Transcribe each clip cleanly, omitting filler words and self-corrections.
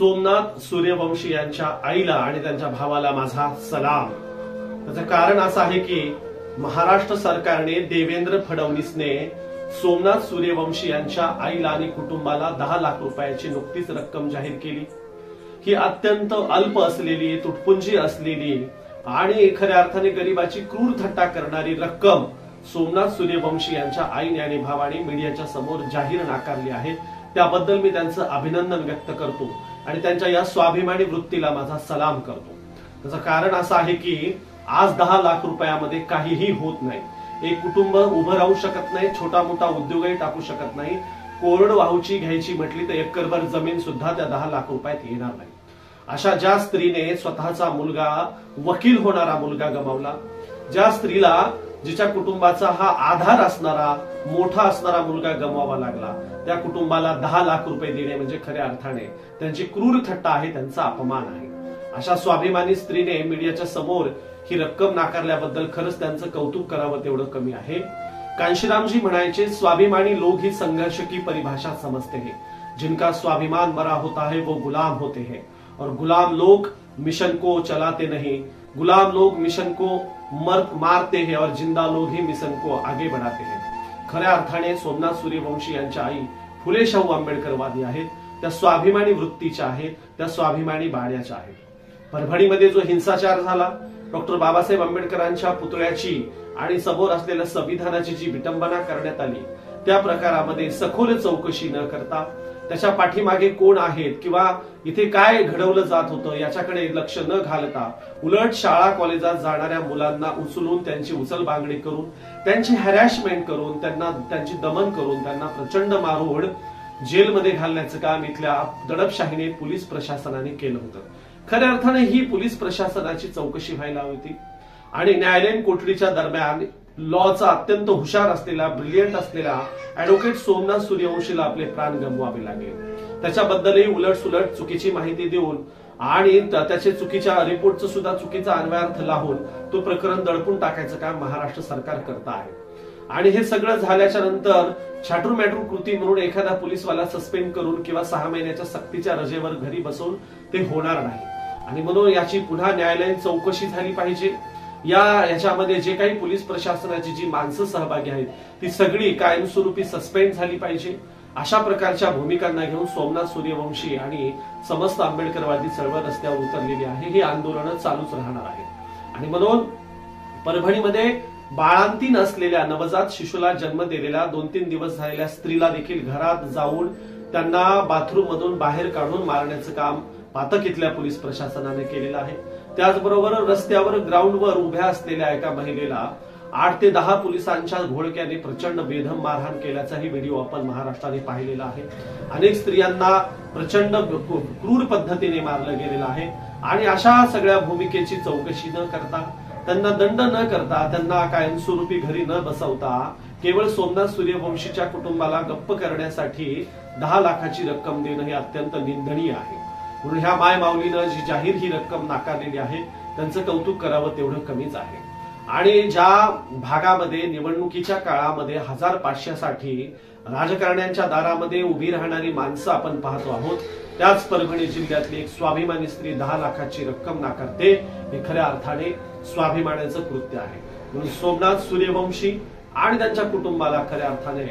सोमनाथ सूर्यवंशी यांच्या आईला आणि त्यांच्या भावाला माझा सलाम। त्याचं कारण असं आहे की महाराष्ट्र सरकारने देवेंद्र फडणवीसने सोमनाथ सूर्यवंशी यांच्या आईला आणि कुटुंबाला 10 लाख रुपयाची नुकतीच रक्कम जाहीर केली। ही अत्यंत अल्प असलेली, तुटपुंजी असलेली आणि खऱ्या अर्थाने गरिबाची क्रूर थट्टा करणारी रक्कम सोमनाथ सूर्यवंशी यांच्या आईने आणि भावाने मीडियाच्या समोर जाहीर नाकारली आहे। त्याबद्दल मी त्यांचं अभिनंदन व्यक्त करतो आणि त्यांच्या या स्वाभिमानी वृत्तीला माझा सलाम करतो। त्याचं कारण असं आहे की आज 10 लाख रुपयामध्ये काहीही होत नाही। एक कुटुंब उभं राहू शकत नाही, छोटा मोठा उद्योगही टाकू शकत नाही। कोरडवाहूची घ्यायची म्हटली तर एकरभर जमीन सुद्धा त्या 10 लाख रुपयात येणार नाही। अशा ज्या स्त्रीने स्वतःचा मुलगा, वकील होणारा मुलगा गमावला, ज्या स्त्रीला जिच्या कुटुंबाचा हा आधार असणारा, मोठा असणारा मुलगा गमवावा लागला, त्या कुटुंबाला 10 लाख रुपये देणे म्हणजे खऱ्या अर्थाने त्यांची क्रूर थट्टा आहे, त्यांचा अपमान आहे। अशा स्वाभिमानी स्त्रीने मीडियाच्या समोर ही रक्कम नाकारल्याबद्दल खरंच त्यांचं कौतुक करावं तेवढं कमी आहे। कांशीरामजी म्हणायचे, स्वाभिमानी लोग ही संघर्ष की परिभाषा समजते हैं, जिनका स्वाभिमान मरा होता है वो गुलाम होते हैं, और गुलाम लोग मिशन को चलाते नहीं, गुलाम लोग मिशन को मारते हैं और जिंदा लोग ही मिशन को आगे बढ़ाते हैं। खऱ्या अर्थाने सोमनाथ सूर्यवंशी यांच्या आई फुले शाहू आंबेडकरवादी आहेत, त्या स्वाभिमानी वृत्तीच्या आहेत, त्या स्वाभिमानी बाण्याच्या आहेत। परभणीमध्ये जो हिंसाचार झाला, डॉक्टर बाबासाहेब आंबेडकरांच्या पुतळ्याची आणि समोर असलेल्या संविधानाची जी विटंबना करण्यात आली, त्या प्रकारामध्ये सखोल चौकशी न करता त्याच्या पाठीमागे कोण आहेत किंवा इथे काय घडवलं जात होतं याच्याकडे लक्ष न घालता उलट शाळा कॉलेजात जाणाऱ्या मुलांना उचलून त्यांची उचलबांगडी करून, त्यांची हॅरॅसमेंट करून, त्यांची दमन करून, त्यांना प्रचंड मारहाण जेलमध्ये घालण्याचं काम इथल्या दडपशाहीने पोलीस प्रशासनाने केलं होतं। खऱ्या अर्थाने ही पोलीस प्रशासनाची चौकशी व्हायला होती आणि न्यायालयीन कोठडीच्या दरम्यान लॉचा अत्यंत हुशार असलेला, ब्रिलियंट असलेला ऍडव्होकेट सोमनाथ सूर्यवंशीला आपले प्राण गमवावे लागले। त्याच्याबद्दलही उलटसुलट चुकीची माहिती देऊन आणि त्याचे चुकीच्या रिपोर्टचं सुद्धा चुकीचा अन्वयार्थ लावून तो प्रकरण दडपून टाकायचं काम महाराष्ट्र सरकार करत आहे। आणि हे सगळं झाल्याच्या नंतर छाटूर मॅटूर कृती म्हणून एखादा पोलीसवाला सस्पेंड करून किंवा 6 महिन्याच्या सक्तीच्या रजेवर घरी बसवून ते होणार नाही आणि म्हणून याची पुन्हा न्यायालयीन चौकशी झाली पाहिजे। याच्यामध्ये जे काही पोलीस प्रशासनाची जी माणसं सहभागी आहेत ती सगळी कायमस्वरूपी सस्पेंड झाली पाहिजे। अशा प्रकारच्या भूमिकांना घेऊन सोमनाथ सूर्यवंशी आणि समस्त आंबेडकरवादी चळवळ रस्त्यावर उतरलेली आहे। ही आंदोलन चालूच राहणार आहे आणि म्हणून परभणीमध्ये बाळांतीन असलेल्या नवजात शिशूला जन्म दिलेल्या 2-3 दिवस झालेल्या स्त्रीला देखील घरात जाऊन त्यांना बाथरूम मधून बाहेर काढून मारण्याचं काम पातक इथल्या पोलीस प्रशासनाने केलेलं आहे। त्याचबरोबर रस्त्यावर ग्राउंडवर उभ्या असलेल्या एका महिलेला 8 ते 10 पोलिसांच्या घोळक्याने प्रचंड बेदम मारहाण केल्याचाही व्हिडिओ आपण महाराष्ट्राने पाहिलेला आहे। अनेक स्त्रियांना प्रचंड क्रूर पद्धतीने मारलं गेलेलं आहे आणि अशा सगळ्या भूमिकेची चौकशी न करता, त्यांना दंड न करता, त्यांना कायमस्वरूपी घरी न बसवता केवळ सोमनाथ सूर्यवंशीच्या कुटुंबाला गप्प करण्यासाठी 10 लाखाची रक्कम देणं हे अत्यंत निंदनीय आहे। म्हणून ह्या माय माऊलीनं जी जाहीर ही रक्कम नाकारलेली आहे त्यांचं कौतुक करावं तेवढं कमीच आहे। आणि ज्या भागामध्ये निवडणुकीच्या काळामध्ये 1500साठी राजकारण्यांच्या दारामध्ये उभी राहणारी माणसं आपण पाहतो आहोत, त्याच परभणी जिल्ह्यातली एक स्वाभिमानी स्त्री 10 लाखाची रक्कम नाकारते, हे खऱ्या अर्थाने स्वाभिमानाचं कृत्य आहे। म्हणून सोमनाथ सूर्यवंशी आणि त्यांच्या कुटुंबाला खऱ्या अर्थाने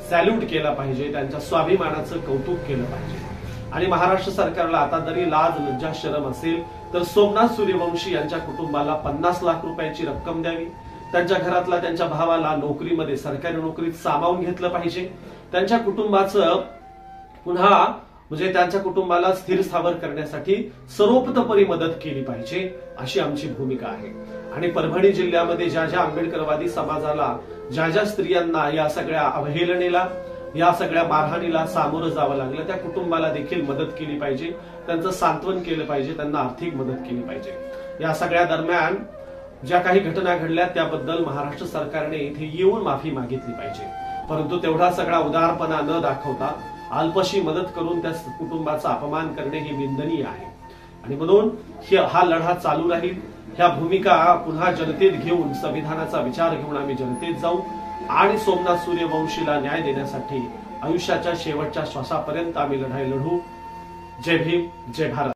सॅल्यूट केला पाहिजे, त्यांच्या स्वाभिमानाचं कौतुक केलं पाहिजे। आणि महाराष्ट्र सरकारला आता जरी लाज, लज्जा, शरम असेल तर सोमनाथ सूर्यवंशी यांच्या कुटुंबाला 50 लाख रुपयाची रक्कम द्यावी, त्यांच्या घरातला त्यांच्या भावाला नोकरीमध्ये, सरकारी नोकरीत सामावून घेतलं पाहिजे, त्यांच्या कुटुंबाचं पुन्हा म्हणजे त्यांच्या कुटुंबाला स्थिर स्थावर करण्यासाठी सर्वतोपरी मदत केली पाहिजे, अशी आमची भूमिका आहे। आणि परभणी जिल्ह्यामध्ये ज्या ज्या आंबेडकरवादी समाजाला, ज्या ज्या स्त्रियांना या सगळ्या अवहेलनेला, या सगळ्या मारहाणीला सामोरं जावं लागलं, त्या कुटुंबाला देखील मदत केली पाहिजे, त्यांचं सांत्वन केलं पाहिजे, त्यांना आर्थिक मदत केली पाहिजे। या सगळ्या दरम्यान ज्या काही घटना घडल्या त्याबद्दल महाराष्ट्र सरकारने इथे येऊन माफी मागितली पाहिजे, परंतु तेवढा सगळा उदारपणा न दाखवता अल्पशी मदत करून त्या कुटुंबाचा अपमान करणे हे निंदनीय आहे। आणि म्हणून हा लढा चालू राहील। ह्या भूमिका पुन्हा जनतेत घेऊन, संविधानाचा विचार घेऊन आम्ही जनतेत जाऊ आणि सोमनाथ सूर्यवंशीला न्याय देण्यासाठी आयुष्याच्या शेवटच्या श्वासापर्यंत आम्ही लढाई लढू। जय भीम, जय भारत.